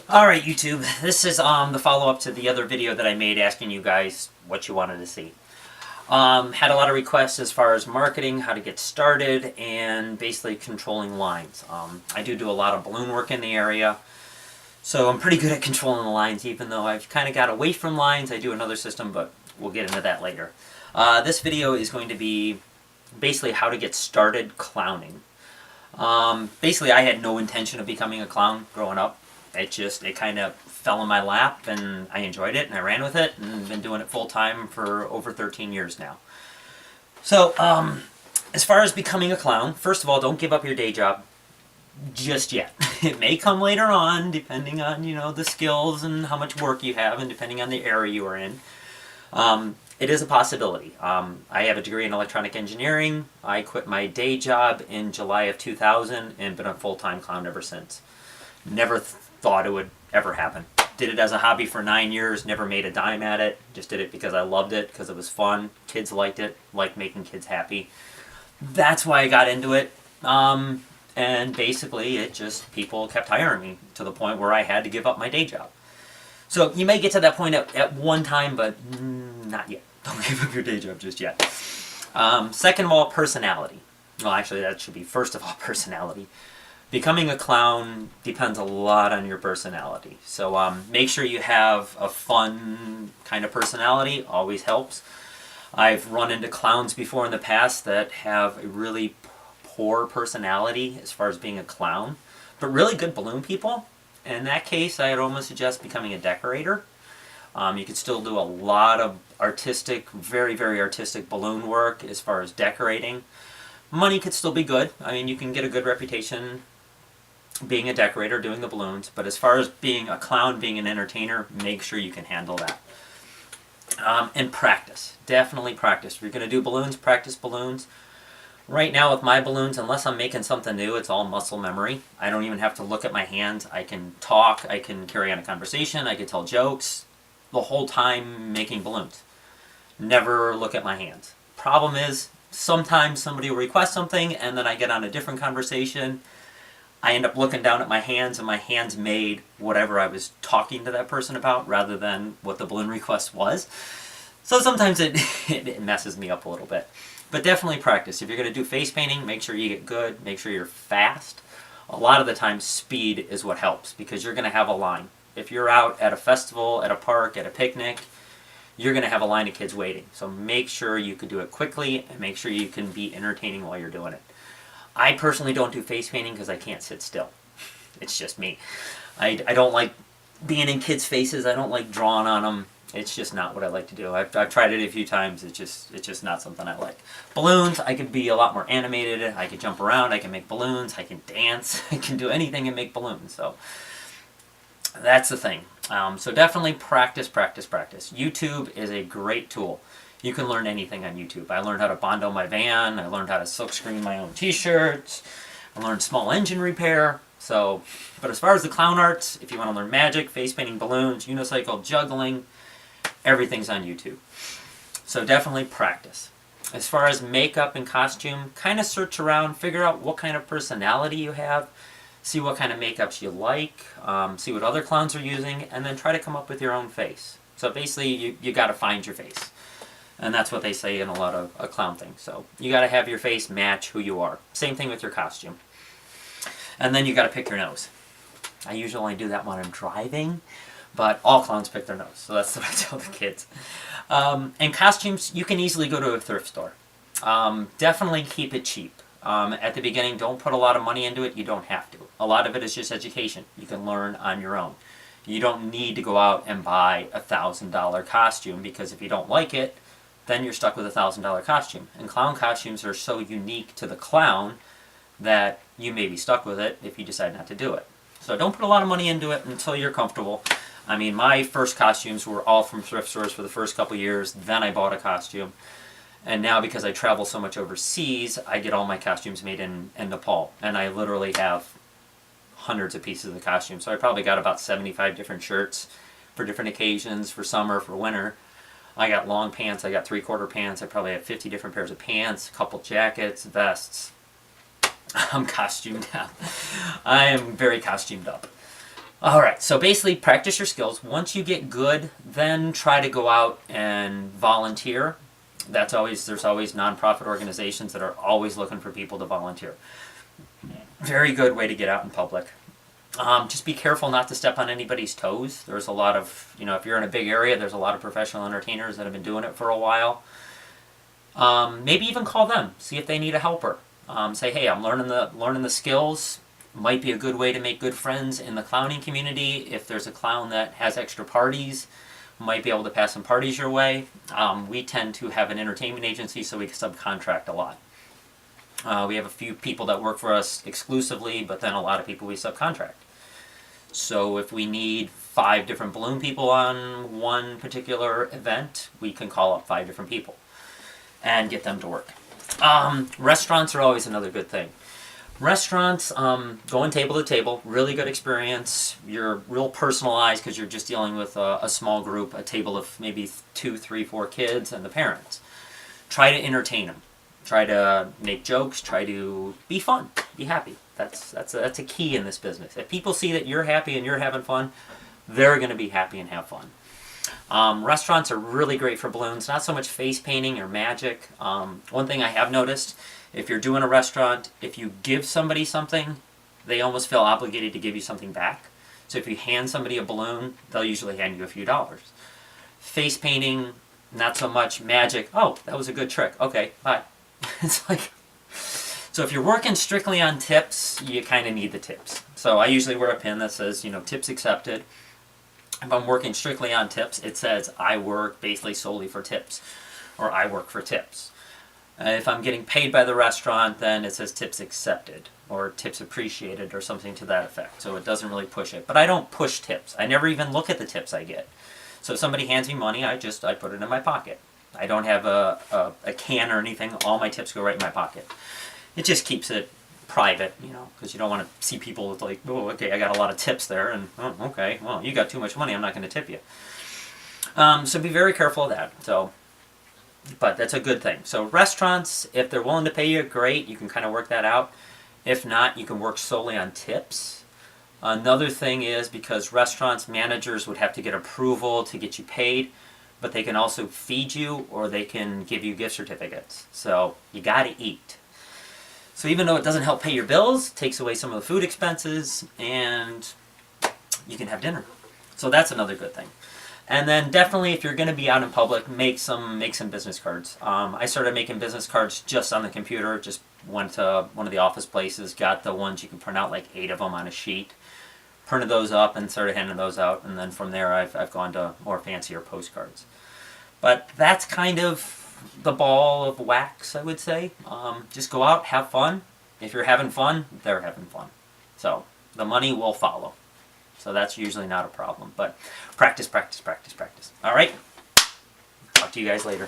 Alright YouTube, this is the follow-up to the other video that I made asking you guys what you wanted to see. Had a lot of requests as far as marketing, how to get started, and basically controlling lines. I do a lot of balloon work in the area, so I'm pretty good at controlling the lines, even though I've kind of got away from lines. I do another system, but we'll get into that later. This video is going to be basically how to get started clowning. Basically, I had no intention of becoming a clown growing up. It kind of fell in my lap, and I enjoyed it, and I ran with it, and been doing it full-time for over 13 years now. So, as far as becoming a clown, first of all, don't give up your day job just yet. It may come later on, depending on, the skills and how much work you have, and depending on the area you are in. It is a possibility. I have a degree in electronic engineering. I quit my day job in July of 2000 and been a full-time clown ever since. Never thought it would ever happen. Did it as a hobby for 9 years, never made a dime at it. Just did it because I loved it, because it was fun. Kids liked it, liked making kids happy. That's why I got into it. And basically, people kept hiring me to the point where I had to give up my day job. So you may get to that point at one time, but not yet. Don't give up your day job just yet. Second of all, personality. Well, actually, that should be first of all, personality. Becoming a clown depends a lot on your personality. So make sure you have a fun kind of personality. Always helps. I've run into clowns before in the past that have a really poor personality as far as being a clown, but really good balloon people. In that case, I'd almost suggest becoming a decorator. You can still do a lot of artistic, very, very artistic balloon work as far as decorating. Money could still be good. I mean, you can get a good reputation being a decorator, doing the balloons, but as far as being a clown, being an entertainer, make sure you can handle that. And practice. Definitely practice. If you're going to do balloons, practice balloons. Right now with my balloons, unless I'm making something new, it's all muscle memory. I don't even have to look at my hands. I can talk, I can carry on a conversation, I can tell jokes the whole time making balloons. Never look at my hands. Problem is, sometimes somebody will request something and then I get on a different conversation. I end up looking down at my hands, and my hands made whatever I was talking to that person about rather than what the balloon request was. So sometimes it messes me up a little bit. But definitely practice. If you're going to do face painting, make sure you get good. Make sure you're fast. A lot of the time, speed is what helps because you're going to have a line. If you're out at a festival, at a park, at a picnic, you're going to have a line of kids waiting. So make sure you can do it quickly and make sure you can be entertaining while you're doing it. I personally don't do face painting because I can't sit still. It's just me. I don't like being in kids' faces. I don't like drawing on them. It's just not what I like to do. I've tried it a few times. It's just not something I like. Balloons, I can be a lot more animated. I can jump around. I can make balloons. I can dance. I can do anything and make balloons. So that's the thing. So definitely practice, practice, practice. YouTube is a great tool. You can learn anything on YouTube. I learned how to Bondo my van. I learned how to silkscreen my own t-shirts. I learned small engine repair. But as far as the clown arts, if you want to learn magic, face painting, balloons, unicycle, juggling, everything's on YouTube. So definitely practice. As far as makeup and costume, kind of search around, figure out what kind of personality you have, see what kind of makeups you like, see what other clowns are using, and then try to come up with your own face. So basically, you got to find your face. And that's what they say in a lot of clown things. So you got to have your face match who you are. Same thing with your costume. And then you got to pick your nose. I usually only do that when I'm driving, but all clowns pick their nose. So that's what I tell the kids. And costumes, you can easily go to a thrift store. Definitely keep it cheap. At the beginning, don't put a lot of money into it. You don't have to. A lot of it is just education. You can learn on your own. You don't need to go out and buy a $1,000 costume because if you don't like it, then you're stuck with a $1,000 costume. And clown costumes are so unique to the clown that you may be stuck with it if you decide not to do it. So don't put a lot of money into it until you're comfortable. I mean, my first costumes were all from thrift stores for the first couple years. Then I bought a costume. And now because I travel so much overseas, I get all my costumes made in Nepal. And I literally have hundreds of pieces of costumes. So I probably got about 75 different shirts for different occasions, for summer, for winter. I got long pants, I got three-quarter pants, I probably have 50 different pairs of pants, a couple jackets, vests. I'm costumed up. I am very costumed up. All right, so basically practice your skills. Once you get good, then try to go out and volunteer. There's always nonprofit organizations that are always looking for people to volunteer. Very good way to get out in public. Just be careful not to step on anybody's toes. There's a lot of, if you're in a big area, there's a lot of professional entertainers that have been doing it for a while. Maybe even call them, see if they need a helper. Say, hey, I'm learning the skills. Might be a good way to make good friends in the clowning community. If there's a clown that has extra parties, might be able to pass some parties your way. We tend to have an entertainment agency, so we subcontract a lot. We have a few people that work for us exclusively, but then a lot of people we subcontract. So if we need 5 different balloon people on one particular event, we can call up 5 different people and get them to work. Restaurants are always another good thing. Restaurants, going table to table, really good experience. You're real personalized because you're just dealing with a small group, a table of maybe 2, 3, 4 kids and the parents. Try to entertain them. Try to make jokes. Try to be fun. Be happy. That's a key in this business. If people see that you're happy and you're having fun, they're going to be happy and have fun. Restaurants are really great for balloons. Not so much face painting or magic. One thing I have noticed, if you're doing a restaurant, if you give somebody something, they almost feel obligated to give you something back. So if you hand somebody a balloon, they'll usually hand you a few dollars. Face painting, not so much. Magic, oh, that was a good trick. Okay, bye. It's like, so if you're working strictly on tips, you kind of need the tips. So I usually wear a pin that says, tips accepted. If I'm working strictly on tips, it says I work basically solely for tips, or I work for tips. If I'm getting paid by the restaurant, then it says tips accepted, or tips appreciated, or something to that effect. So it doesn't really push it. But I don't push tips. I never even look at the tips I get. So if somebody hands me money, I put it in my pocket. I don't have a can or anything. All my tips go right in my pocket. It just keeps it private, because you don't want to see people with like, oh, okay, I got a lot of tips there, and oh, okay, well, you got too much money, I'm not going to tip you. So be very careful of that. But that's a good thing. So restaurants, if they're willing to pay you, great. You can kind of work that out. If not, you can work solely on tips. Another thing is, because restaurants, managers would have to get approval to get you paid, but they can also feed you or they can give you gift certificates. So you got to eat. So even though it doesn't help pay your bills, it takes away some of the food expenses, and you can have dinner. So that's another good thing. And then definitely, if you're going to be out in public, make some business cards. I started making business cards just on the computer. Just went to one of the office places, got the ones you can print out, like 8 of them on a sheet, printed those up, and started handing those out. And then from there, I've gone to more fancier postcards. But that's kind of the ball of wax, I would say. Just go out, have fun. If you're having fun, they're having fun. So the money will follow. So that's usually not a problem. But practice, practice, practice, practice. All right? Talk to you guys later.